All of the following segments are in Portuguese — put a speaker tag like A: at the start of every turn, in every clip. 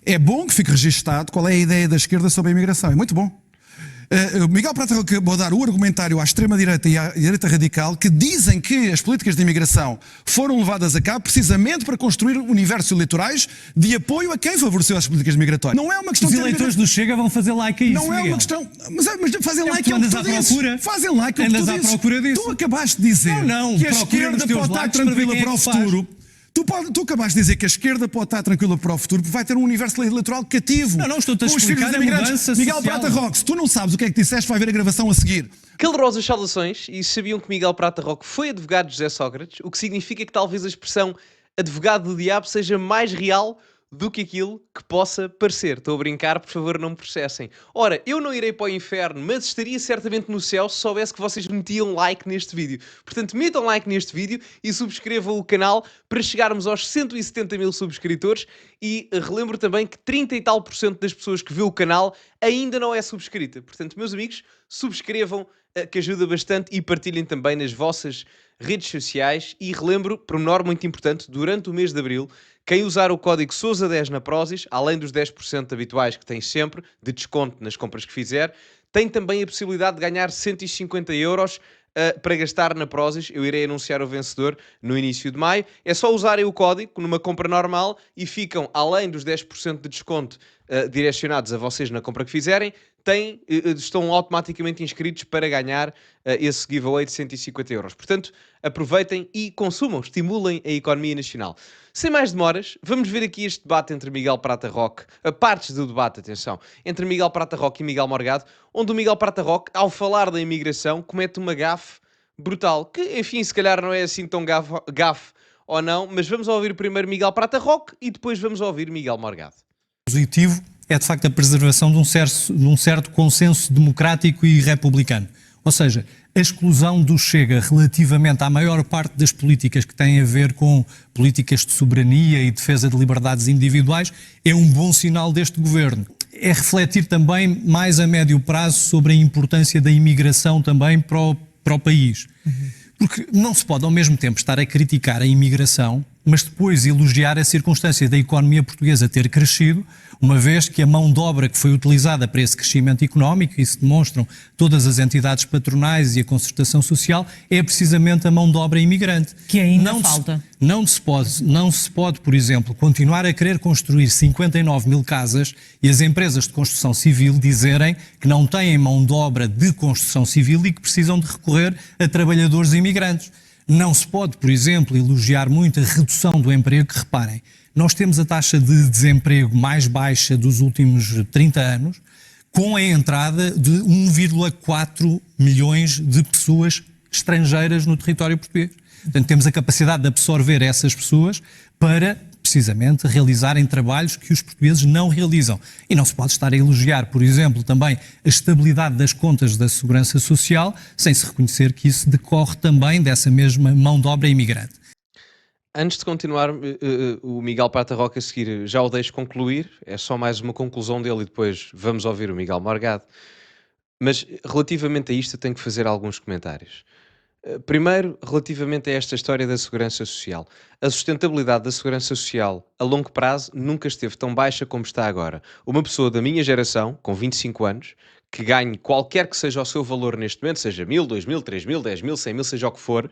A: é bom que fique registado qual é a ideia da esquerda sobre a imigração. É muito bom. Miguel Prata Roque acabou de dar o argumentário à extrema-direita e à direita radical que dizem que as políticas de imigração foram levadas a cabo precisamente para construir universos eleitorais de apoio a quem favoreceu as políticas migratórias. Não é uma questão
B: Os eleitores do Chega vão fazer like a isso,
A: Não é uma questão... Mas fazem like ao que tu dizes. Fazem like ao que tu dizes.
B: À procura disso.
A: Tu acabaste de dizer que a esquerda pode estar tranquila para o futuro. Tu acabaste de dizer que a esquerda pode estar tranquila para o futuro porque vai ter um universo eleitoral cativo.
B: Não, estou-te a explicar a mudança
A: Miguel
B: social.
A: Prata Roque, se tu não sabes o que é que disseste, vai ver a gravação a seguir.
C: Calorosas saudações, e sabiam que Miguel Prata Roque foi advogado de José Sócrates, o que significa que talvez a expressão advogado do diabo seja mais real do que aquilo que possa parecer. Estou a brincar, por favor, não me processem. Ora, eu não irei para o inferno, mas estaria certamente no céu se soubesse que vocês metiam like neste vídeo. Portanto, metam like neste vídeo e subscrevam o canal para chegarmos aos 170 mil subscritores. E relembro também que 30 e tal % das pessoas que vê o canal ainda não é subscrita. Portanto, meus amigos, subscrevam, que ajuda bastante, e partilhem também nas vossas redes sociais. E relembro, pormenor muito importante, durante o mês de Abril, quem usar o código SOUSA10 na Prozis, além dos 10% habituais que tem sempre de desconto nas compras que fizer, tem também a possibilidade de ganhar 150 euros para gastar na Prozis. Eu irei anunciar o vencedor no início de maio. É só usarem o código numa compra normal e ficam, além dos 10% de desconto direcionados a vocês na compra que fizerem, estão automaticamente inscritos para ganhar esse giveaway de 150 euros. Portanto, aproveitem e consumam, estimulem a economia nacional. Sem mais demoras, vamos ver aqui este debate entre Miguel Prata Roque, partes do debate, atenção, entre Miguel Prata Roque e Miguel Morgado, onde o Miguel Prata Roque, ao falar da imigração, comete uma gafe brutal, que, enfim, se calhar não é assim tão gafe ou não, mas vamos ouvir primeiro Miguel Prata Roque e depois vamos ouvir Miguel Morgado.
B: Positivo é, de facto, a preservação de um certo consenso democrático e republicano. Ou seja, a exclusão do Chega relativamente à maior parte das políticas que têm a ver com políticas de soberania e defesa de liberdades individuais é um bom sinal deste governo. É refletir também mais a médio prazo sobre a importância da imigração também para o país. Porque não se pode ao mesmo tempo estar a criticar a imigração, mas depois elogiar a circunstância da economia portuguesa ter crescido, uma vez que a mão de obra que foi utilizada para esse crescimento económico, isso demonstram todas as entidades patronais e a concertação social, é precisamente a mão de obra imigrante.
D: Que ainda falta.
B: Não se pode, por exemplo, continuar a querer construir 59 mil casas e as empresas de construção civil dizerem que não têm mão de obra de construção civil e que precisam de recorrer a trabalhadores imigrantes. Não se pode, por exemplo, elogiar muito a redução do emprego, que reparem, nós temos a taxa de desemprego mais baixa dos últimos 30 anos, com a entrada de 1,4 milhões de pessoas estrangeiras no território português. Portanto, temos a capacidade de absorver essas pessoas para, precisamente, realizarem trabalhos que os portugueses não realizam. E não se pode estar a elogiar, por exemplo, também a estabilidade das contas da Segurança Social, sem se reconhecer que isso decorre também dessa mesma mão de obra imigrante.
C: Antes de continuar, o Miguel Prata Roque a seguir já o deixo concluir, é só mais uma conclusão dele e depois vamos ouvir o Miguel Morgado. Mas relativamente a isto eu tenho que fazer alguns comentários. Primeiro, relativamente a esta história da segurança social. A sustentabilidade da segurança social a longo prazo nunca esteve tão baixa como está agora. Uma pessoa da minha geração, com 25 anos, que ganhe qualquer que seja o seu valor neste momento, seja 1.000, 2.000, 3.000, 10.000, 100.000, seja o que for,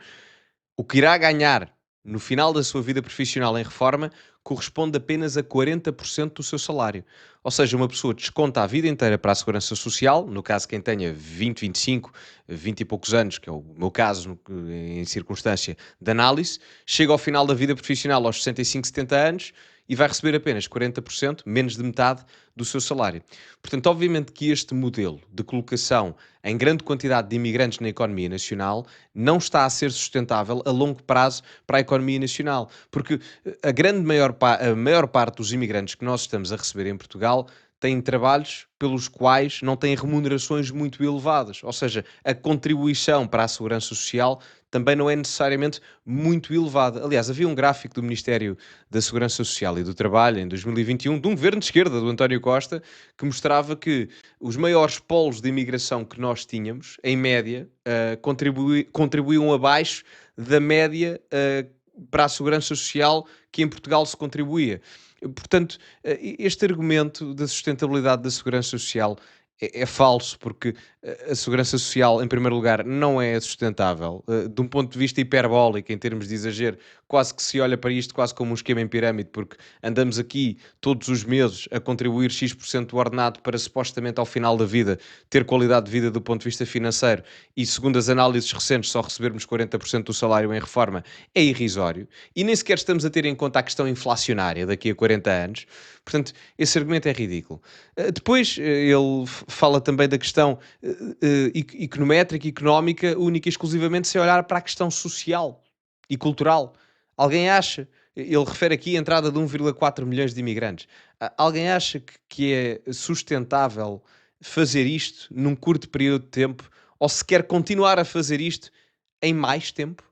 C: o que irá ganhar no final da sua vida profissional em reforma corresponde apenas a 40% do seu salário. Ou seja, uma pessoa desconta a vida inteira para a segurança social, no caso quem tenha 20, 25, 20 e poucos anos, que é o meu caso em circunstância de análise, chega ao final da vida profissional aos 65, 70 anos e vai receber apenas 40%, menos de metade do seu salário. Portanto, obviamente que este modelo de colocação em grande quantidade de imigrantes na economia nacional não está a ser sustentável a longo prazo para a economia nacional, porque a maior parte dos imigrantes que nós estamos a receber em Portugal têm trabalhos pelos quais não têm remunerações muito elevadas, ou seja, a contribuição para a segurança social também não é necessariamente muito elevada. Aliás, havia um gráfico do Ministério da Segurança Social e do Trabalho em 2021, de um governo de esquerda, do António Costa, que mostrava que os maiores polos de imigração que nós tínhamos, em média, contribuíam abaixo da média para a segurança social que em Portugal se contribuía. Portanto, este argumento da sustentabilidade da segurança social é falso, porque a segurança social, em primeiro lugar, não é sustentável. De um ponto de vista hiperbólico, em termos de exagero, quase que se olha para isto quase como um esquema em pirâmide, porque andamos aqui todos os meses a contribuir X% do ordenado para supostamente ao final da vida ter qualidade de vida do ponto de vista financeiro e, segundo as análises recentes, só recebermos 40% do salário em reforma é irrisório e nem sequer estamos a ter em conta a questão inflacionária daqui a 40 anos. Portanto, esse argumento é ridículo. Depois, ele fala também da questão econométrica e económica, única e exclusivamente se olhar para a questão social e cultural. Alguém acha, ele refere aqui a entrada de 1,4 milhões de imigrantes. Alguém acha que é sustentável fazer isto num curto período de tempo ou se quer continuar a fazer isto em mais tempo?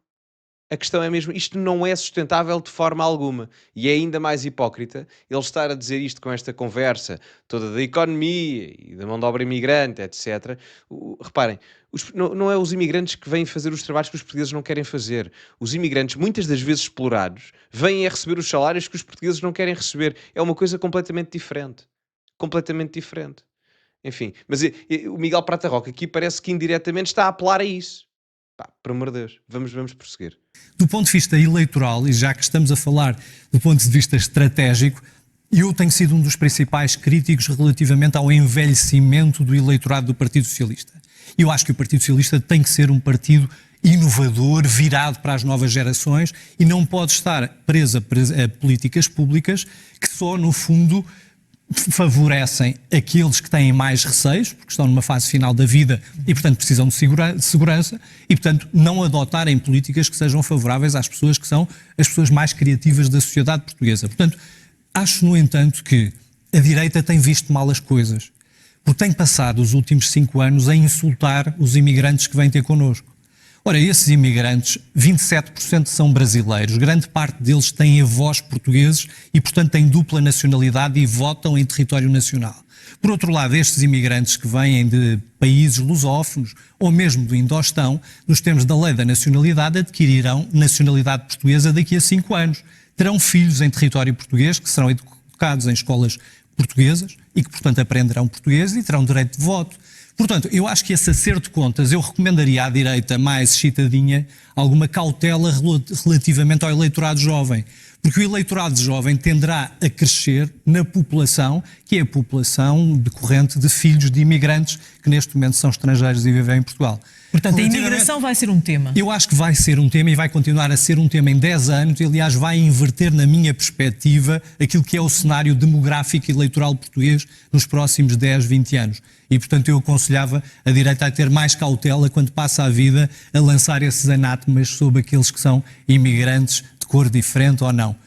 C: A questão é mesmo, isto não é sustentável de forma alguma. E é ainda mais hipócrita ele estar a dizer isto com esta conversa toda da economia e da mão de obra imigrante, etc. Reparem, não é os imigrantes que vêm fazer os trabalhos que os portugueses não querem fazer. Os imigrantes, muitas das vezes explorados, vêm a receber os salários que os portugueses não querem receber. É uma coisa completamente diferente. Completamente diferente. Enfim, mas o Miguel Prata Roca aqui parece que indiretamente está a apelar a isso. Pá, por amor de Deus, vamos prosseguir.
B: Do ponto de vista eleitoral, e já que estamos a falar do ponto de vista estratégico, eu tenho sido um dos principais críticos relativamente ao envelhecimento do eleitorado do Partido Socialista. Eu acho que o Partido Socialista tem que ser um partido inovador, virado para as novas gerações e não pode estar preso a políticas públicas que só, no fundo, favorecem aqueles que têm mais receios, porque estão numa fase final da vida e, portanto, precisam de segurança e, portanto, não adotarem políticas que sejam favoráveis às pessoas que são as pessoas mais criativas da sociedade portuguesa. Portanto, acho, no entanto, que a direita tem visto mal as coisas, porque tem passado os últimos 5 anos a insultar os imigrantes que vêm ter connosco. Ora, esses imigrantes, 27% são brasileiros, grande parte deles têm avós portugueses e, portanto, têm dupla nacionalidade e votam em território nacional. Por outro lado, estes imigrantes que vêm de países lusófonos ou mesmo do Indostão, nos termos da lei da nacionalidade, adquirirão nacionalidade portuguesa daqui a 5 anos. Terão filhos em território português que serão educados em escolas portuguesas e que, portanto, aprenderão português e terão direito de voto. Portanto, eu acho que esse acerto de contas, eu recomendaria à direita mais excitadinha alguma cautela relativamente ao eleitorado jovem, porque o eleitorado jovem tenderá a crescer na população, que é a população decorrente de filhos de imigrantes que neste momento são estrangeiros e vivem em Portugal.
D: Portanto, a imigração vai ser um tema.
B: Eu acho que vai ser um tema e vai continuar a ser um tema em 10 anos e, aliás, vai inverter, na minha perspectiva, aquilo que é o cenário demográfico e eleitoral português nos próximos 10, 20 anos. E, portanto, eu aconselhava a direita a ter mais cautela quando passa a vida a lançar esses anátemas sobre aqueles que são imigrantes de cor diferente ou não.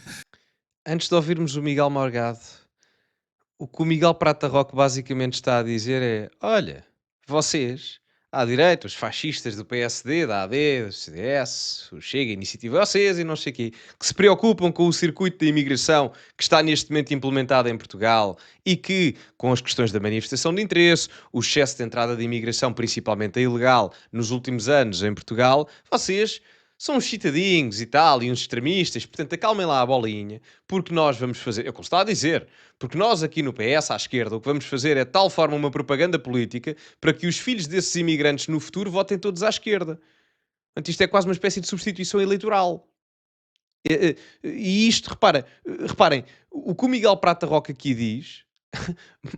C: Antes de ouvirmos o Miguel Morgado, o que o Miguel Prata Roque basicamente está a dizer é: olha, vocês, à direita, os fascistas do PSD, da AD, do CDS, o Chega, a Iniciativa, vocês e não sei o quê, que se preocupam com o circuito de imigração que está neste momento implementado em Portugal e que, com as questões da manifestação de interesse, o excesso de entrada de imigração, principalmente a ilegal, nos últimos anos em Portugal, vocês são uns chitadinhos e tal, e uns extremistas, portanto acalmem lá a bolinha, porque nós vamos fazer, é como está a dizer, porque nós aqui no PS, à esquerda, o que vamos fazer é de tal forma uma propaganda política para que os filhos desses imigrantes no futuro votem todos à esquerda. Portanto, isto é quase uma espécie de substituição eleitoral. E isto, reparem, o que o Miguel Prata Roque aqui diz,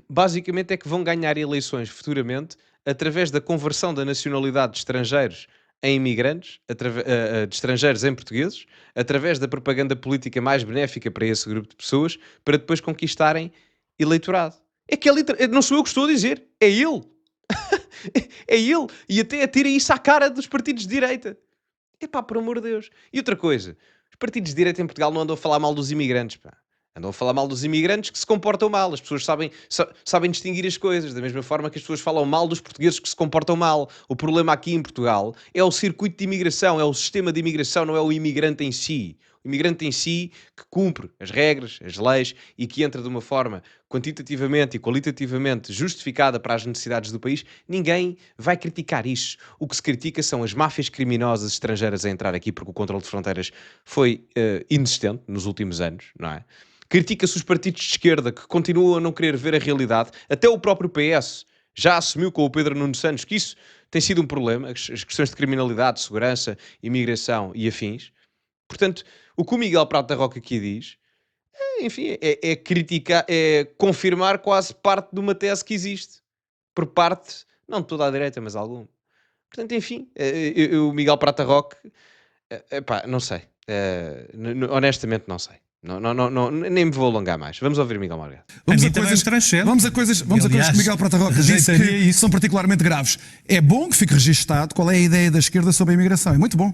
C: basicamente é que vão ganhar eleições futuramente através da conversão da nacionalidade de estrangeiros em imigrantes, de estrangeiros em portugueses, através da propaganda política mais benéfica para esse grupo de pessoas, para depois conquistarem eleitorado. É que não sou eu que estou a dizer, é ele. É ele. E até atira isso à cara dos partidos de direita. Epá, por amor de Deus. E outra coisa, os partidos de direita em Portugal não andam a falar mal dos imigrantes, pá. Andam a falar mal dos imigrantes que se comportam mal. As pessoas sabem distinguir as coisas, da mesma forma que as pessoas falam mal dos portugueses que se comportam mal. O problema aqui em Portugal é o circuito de imigração, é o sistema de imigração, não é o imigrante em si. O imigrante em si que cumpre as regras, as leis e que entra de uma forma quantitativamente e qualitativamente justificada para as necessidades do país, ninguém vai criticar isso. O que se critica são as máfias criminosas estrangeiras a entrar aqui, porque o controle de fronteiras foi inexistente nos últimos anos, não é? critica-se os partidos de esquerda que continuam a não querer ver a realidade. Até o próprio PS já assumiu com o Pedro Nuno Santos que isso tem sido um problema, as questões de criminalidade, segurança, imigração e afins. Portanto, o que o Miguel Prata Roca aqui diz, enfim, é criticar, é confirmar quase parte de uma tese que existe. Por parte, não de toda a direita, mas alguma. Portanto, enfim, o Miguel Prata Roca, não sei. Honestamente, não sei. Nem me vou alongar mais. Vamos ouvir o Miguel Morgado.
A: Vamos
B: A
A: a
B: mim também
A: coisas,
B: me transcende.
A: vamos a coisas que
B: Aliás,
A: o Miguel Prata Roca disse
B: rejeitaria
A: que
B: isso.
A: são particularmente graves. É bom que fique registado qual é a ideia da esquerda sobre a imigração. É muito bom.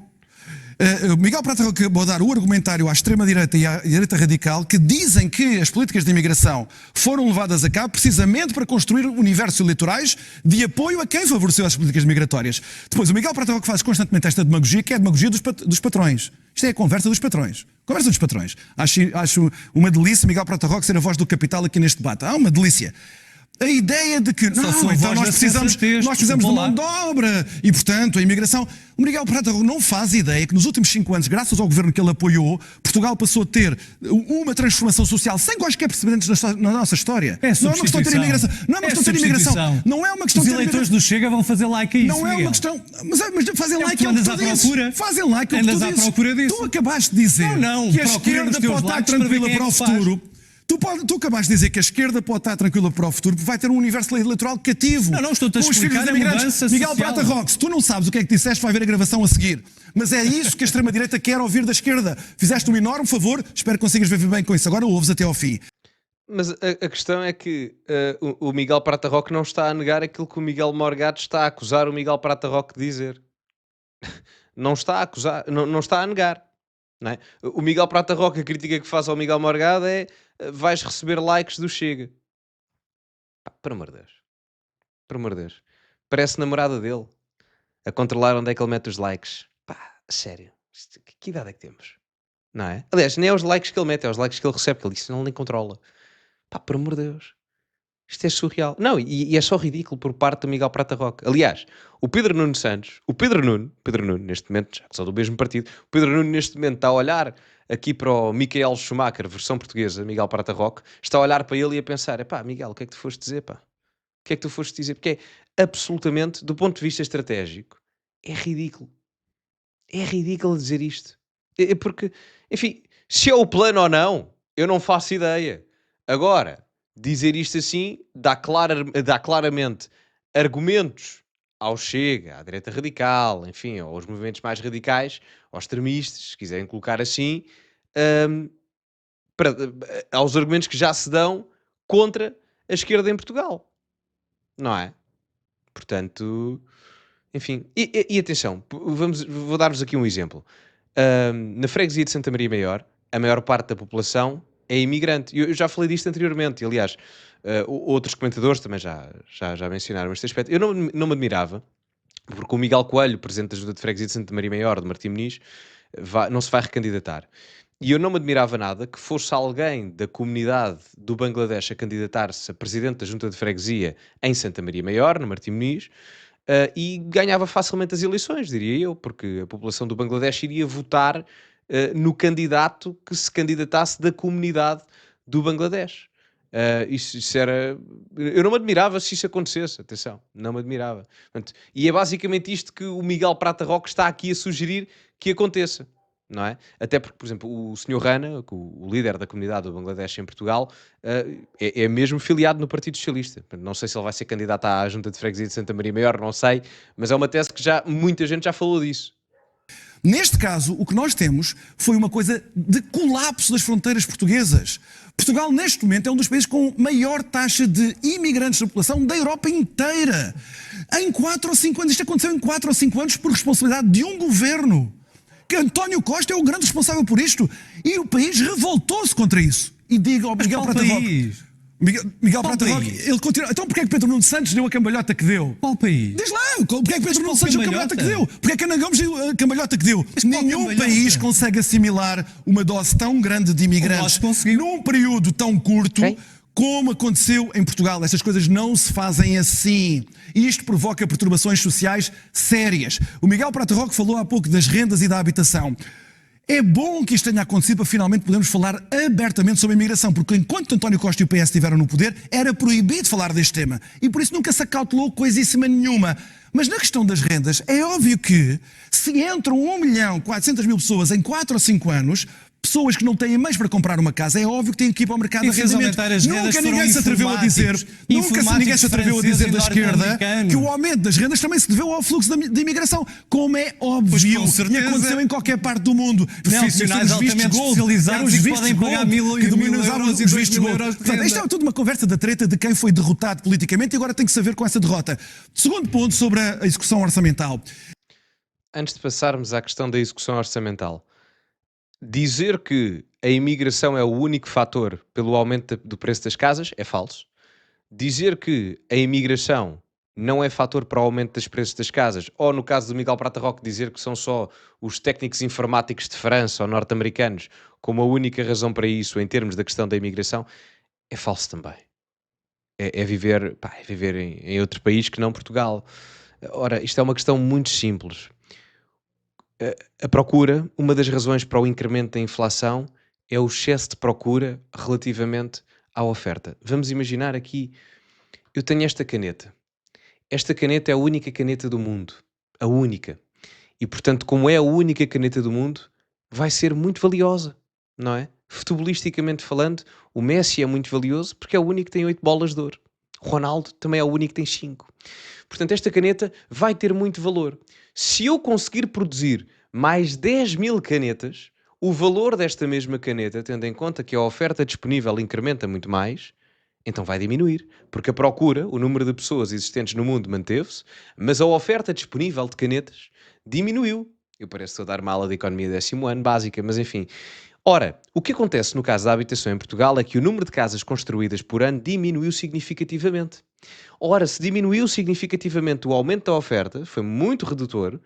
A: O Miguel Prata Roca acabou de dar o argumentário à extrema-direita e à direita radical que dizem que as políticas de imigração foram levadas a cabo precisamente para construir universos eleitorais de apoio a quem favoreceu as políticas migratórias. Depois, o Miguel Prata Roca faz constantemente esta demagogia, que é a demagogia dos patrões. Isto é a conversa dos patrões. Conversa dos patrões. Acho uma delícia Miguel Prata Roca ser a voz do capital aqui neste debate. Uma delícia. A ideia de que
B: Só foi
A: então
B: voz
A: nós
B: da
A: precisamos
B: sensatez,
A: de
B: vá lá.
A: mão de obra e, portanto, a imigração. O Miguel Prata Roca não faz ideia que nos últimos 5 anos, graças ao governo que ele apoiou, Portugal passou a ter uma transformação social sem quaisquer precedentes na nossa história.
B: É
A: Não é uma questão de ter imigração. Não é uma questão de ter imigração. Não é uma questão
B: Os
A: de ter
B: eleitores do Chega vão fazer like a isso,
A: não é
B: Miguel.
A: uma questão. Mas fazem
B: É o
A: like
B: que tu
A: ao que
B: andas
A: tu
B: à
A: dizes.
B: procura.
A: Fazem like ao que
B: Andas
A: tu
B: à
A: dizes.
B: procura disso.
A: Tu acabaste de dizer
B: Não,
A: que a
B: procura
A: esquerda
B: nos teus
A: pode estar
B: likes para ver
A: tranquila
B: quem é
A: para o
B: que faz.
A: futuro. Tu acabaste de dizer que a esquerda pode estar tranquila para o futuro porque vai ter um universo eleitoral cativo.
B: Não, estou-te a
A: com os filhos
B: explicar
A: de
B: a
A: imigrantes.
B: mudança
A: Miguel
B: social.
A: Prata Roca, se tu não sabes o que é que disseste, vai ver a gravação a seguir. Mas é isso que a extrema-direita quer ouvir da esquerda. Fizeste um enorme favor, espero que consigas ver bem com isso. Agora ouves até ao fim.
C: Mas a questão é que o Miguel Prata Roca não está a negar aquilo que o Miguel Morgado está a acusar o Miguel Prata Roca de dizer. Não está a acusar, não está a negar. Não é? O Miguel Prata Roca, a crítica que faz ao Miguel Morgado é vais receber likes do Chega. Por amor de Deus. Por amor de Deus. Parece namorada dele a controlar onde é que ele mete os likes. Sério. Que idade é que temos? Não é? Aliás, nem é os likes que ele mete, é os likes que ele recebe, que ele disse, não, ele nem controla. Por amor de Deus. Isto é surreal. Não, e é só ridículo por parte do Miguel Prata Roca. Aliás, o Pedro Nuno Santos, o Pedro Nuno, neste momento, já que são do mesmo partido, o Pedro Nuno neste momento está a olhar aqui para o Michael Schumacher, versão portuguesa, Miguel Prata Roca, está a olhar para ele e a pensar, Miguel, o que é que tu foste dizer, O que é que tu foste dizer? Porque é absolutamente, do ponto de vista estratégico, é ridículo. É ridículo dizer isto. Porque, enfim, se é o plano ou não, eu não faço ideia. Agora, dizer isto assim dá claramente argumentos ao Chega, à direita radical, enfim, aos movimentos mais radicais, aos extremistas, se quiserem colocar assim, aos argumentos que já se dão contra a esquerda em Portugal. Não é? Portanto, enfim. E atenção, vou dar-vos aqui um exemplo. Na freguesia de Santa Maria Maior, a maior parte da população é imigrante. Eu já falei disto anteriormente, e, aliás, outros comentadores também já mencionaram este aspecto. Eu não me admirava, porque o Miguel Coelho, presidente da Junta de Freguesia de Santa Maria Maior, de Martim Moniz, não se vai recandidatar. E eu não me admirava nada que fosse alguém da comunidade do Bangladesh a candidatar-se a presidente da Junta de Freguesia em Santa Maria Maior, no Martim Moniz, e ganhava facilmente as eleições, diria eu, porque a população do Bangladesh iria votar no candidato que se candidatasse da comunidade do Bangladesh. Isso era... Eu não me admirava se isso acontecesse, atenção, não me admirava. Portanto, e é basicamente isto que o Miguel Prata Roca está aqui a sugerir que aconteça, não é? Até porque, por exemplo, o Sr. Rana, o líder da comunidade do Bangladesh em Portugal, é mesmo filiado no Partido Socialista. Não sei se ele vai ser candidato à Junta de Freguesia de Santa Maria Maior, não sei, mas é uma tese que muita gente já falou disso.
A: Neste caso, o que nós temos foi uma coisa de colapso das fronteiras portuguesas. Portugal, neste momento, é um dos países com maior taxa de imigrantes na população da Europa inteira. Em 4 ou 5 anos, isto aconteceu em 4 ou 5 anos por responsabilidade de um governo. Que António Costa é o grande responsável por isto. E o país revoltou-se contra isso. E diga ao Miguel Prata Roca... Miguel Prata Roca, ele continua. Então porquê é que Pedro Nuno Santos deu a cambalhota que deu?
B: Qual país?
A: Diz lá, porquê é que Pedro Nuno Santos deu a cambalhota que deu? Porquê é que Ana Gomes deu a cambalhota que deu? Nenhum país consegue assimilar uma dose tão grande de imigrantes num período tão curto como aconteceu em Portugal. Estas coisas não se fazem assim. E isto provoca perturbações sociais sérias. O Miguel Prata Roca falou há pouco das rendas e da habitação. É bom que isto tenha acontecido para finalmente podermos falar abertamente sobre a imigração, porque enquanto António Costa e o PS estiveram no poder, era proibido falar deste tema. E por isso nunca se acautelou coisíssima nenhuma. Mas na questão das rendas, é óbvio que se entram 1.400.000 pessoas em 4 ou 5 anos, pessoas que não têm meios para comprar uma casa, é óbvio que têm que ir para o mercado de arrendamento. Nunca ninguém se atreveu a dizer, da esquerda que o aumento das rendas também se deveu ao fluxo de imigração, como é óbvio e aconteceu em qualquer parte do mundo.
B: Profissionais altamente especializados e que podem pagar 1.000 euros e 2.000 euros de renda.
A: Isto é tudo uma conversa da treta de quem foi derrotado politicamente e agora tem que saber com essa derrota. Segundo ponto sobre a execução orçamental.
C: Antes de passarmos à questão da execução orçamental, dizer que a imigração é o único fator pelo aumento do preço das casas é falso. Dizer que a imigração não é fator para o aumento dos preços das casas, ou no caso do Miguel Prata Roque dizer que são só os técnicos informáticos de França ou norte-americanos como a única razão para isso em termos da questão da imigração, é falso também. É viver em outro país que não Portugal. Ora, isto é uma questão muito simples. A procura, uma das razões para o incremento da inflação é o excesso de procura relativamente à oferta. Vamos imaginar aqui, eu tenho esta caneta. Esta caneta é a única caneta do mundo. A única. E, portanto, como é a única caneta do mundo, vai ser muito valiosa, não é? Futebolisticamente falando, o Messi é muito valioso porque é o único que tem 8 bolas de ouro. O Ronaldo também é o único que tem 5. Portanto, esta caneta vai ter muito valor. Se eu conseguir produzir mais 10.000 canetas, o valor desta mesma caneta, tendo em conta que a oferta disponível incrementa muito mais, então vai diminuir. Porque a procura, o número de pessoas existentes no mundo manteve-se, mas a oferta disponível de canetas diminuiu. Eu pareço dar uma aula de economia 10º ano, básica, mas enfim. Ora, o que acontece no caso da habitação em Portugal é que o número de casas construídas por ano diminuiu significativamente. Ora, se diminuiu significativamente o aumento da oferta, foi muito redutor,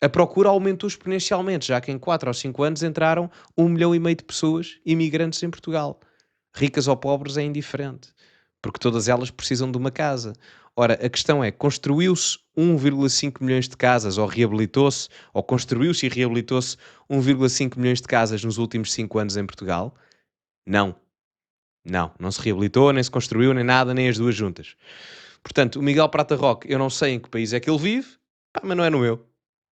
C: a procura aumentou exponencialmente, já que em 4 ou 5 anos entraram 1,5 milhão de pessoas imigrantes em Portugal. Ricas ou pobres é indiferente, porque todas elas precisam de uma casa. Ora, a questão é, construiu-se 1,5 milhões de casas, ou reabilitou-se, ou construiu-se e reabilitou-se 1,5 milhões de casas nos últimos 5 anos em Portugal? Não. Não se reabilitou, nem se construiu, nem nada, nem as duas juntas. Portanto, o Miguel Prata Roque, eu não sei em que país é que ele vive, mas não é no meu.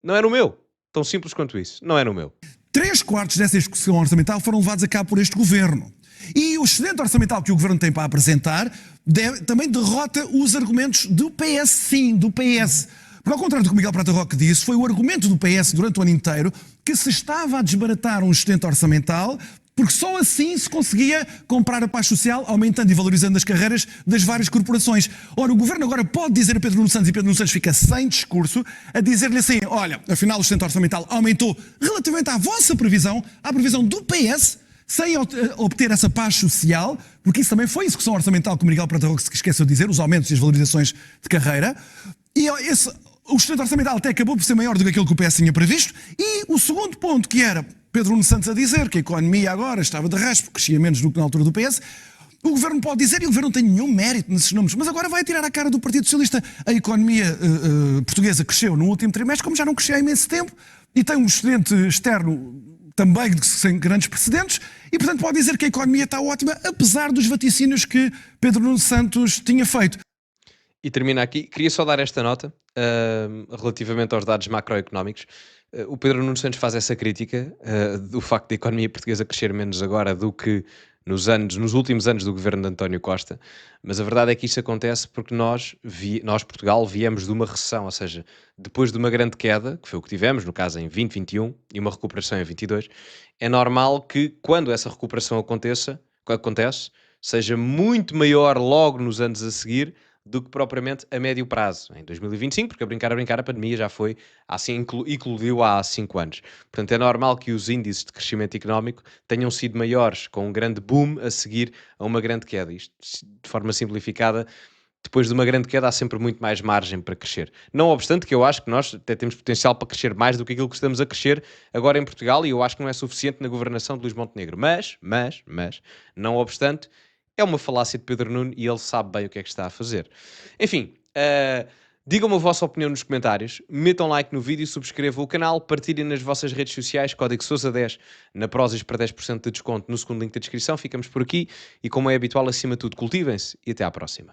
C: Não é no meu. Tão simples quanto isso. Não é no meu.
A: 3/4 dessa execução orçamental foram levados a cabo por este governo. E o excedente orçamental que o governo tem para apresentar também derrota os argumentos do PS, sim, do PS. Porque ao contrário do que o Miguel Prata Roque disse, foi o argumento do PS durante o ano inteiro que se estava a desbaratar um excedente orçamental porque só assim se conseguia comprar a paz social, aumentando e valorizando as carreiras das várias corporações. Ora, o governo agora pode dizer a Pedro Nuno Santos, e Pedro Nuno Santos fica sem discurso, a dizer-lhe assim, olha, afinal o excedente orçamental aumentou relativamente à vossa previsão, à previsão do PS, sem obter essa paz social, porque isso também foi execução orçamental, como o Miguel Prata Roque se esqueceu de dizer, os aumentos e as valorizações de carreira, e o excedente orçamental até acabou por ser maior do que aquilo que o PS tinha previsto, e o segundo ponto, que era Pedro Nuno Santos a dizer que a economia agora estava de raspo, crescia menos do que na altura do PS, o governo pode dizer, e o governo não tem nenhum mérito nesses números, mas agora vai tirar a cara do Partido Socialista. A economia portuguesa cresceu no último trimestre, como já não crescia há imenso tempo, e tem um excedente externo também sem grandes precedentes, e portanto pode dizer que a economia está ótima, apesar dos vaticínios que Pedro Nuno Santos tinha feito.
C: E termina aqui. Queria só dar esta nota relativamente aos dados macroeconómicos. O Pedro Nuno Santos faz essa crítica do facto da economia portuguesa crescer menos agora do que nos últimos anos do governo de António Costa, mas a verdade é que isto acontece porque nós, Portugal, viemos de uma recessão, ou seja, depois de uma grande queda, que foi o que tivemos, no caso em 2021, e uma recuperação em 22, é normal que quando essa recuperação acontece, seja muito maior logo nos anos a seguir do que propriamente a médio prazo, em 2025, porque a brincar, a pandemia já foi, assim, eclodiu há 5 anos. Portanto, é normal que os índices de crescimento económico tenham sido maiores, com um grande boom a seguir a uma grande queda. Isto, de forma simplificada, depois de uma grande queda há sempre muito mais margem para crescer. Não obstante que eu acho que nós até temos potencial para crescer mais do que aquilo que estamos a crescer agora em Portugal, e eu acho que não é suficiente na governação de Luís Montenegro. Mas, não obstante, é uma falácia de Pedro Nuno e ele sabe bem o que é que está a fazer. Enfim, Digam-me a vossa opinião nos comentários, metam like no vídeo, subscrevam o canal, partilhem nas vossas redes sociais, código SOUSA10 na Prozis para 10% de desconto no segundo link da descrição. Ficamos por aqui e, como é habitual, acima de tudo, cultivem-se e até à próxima.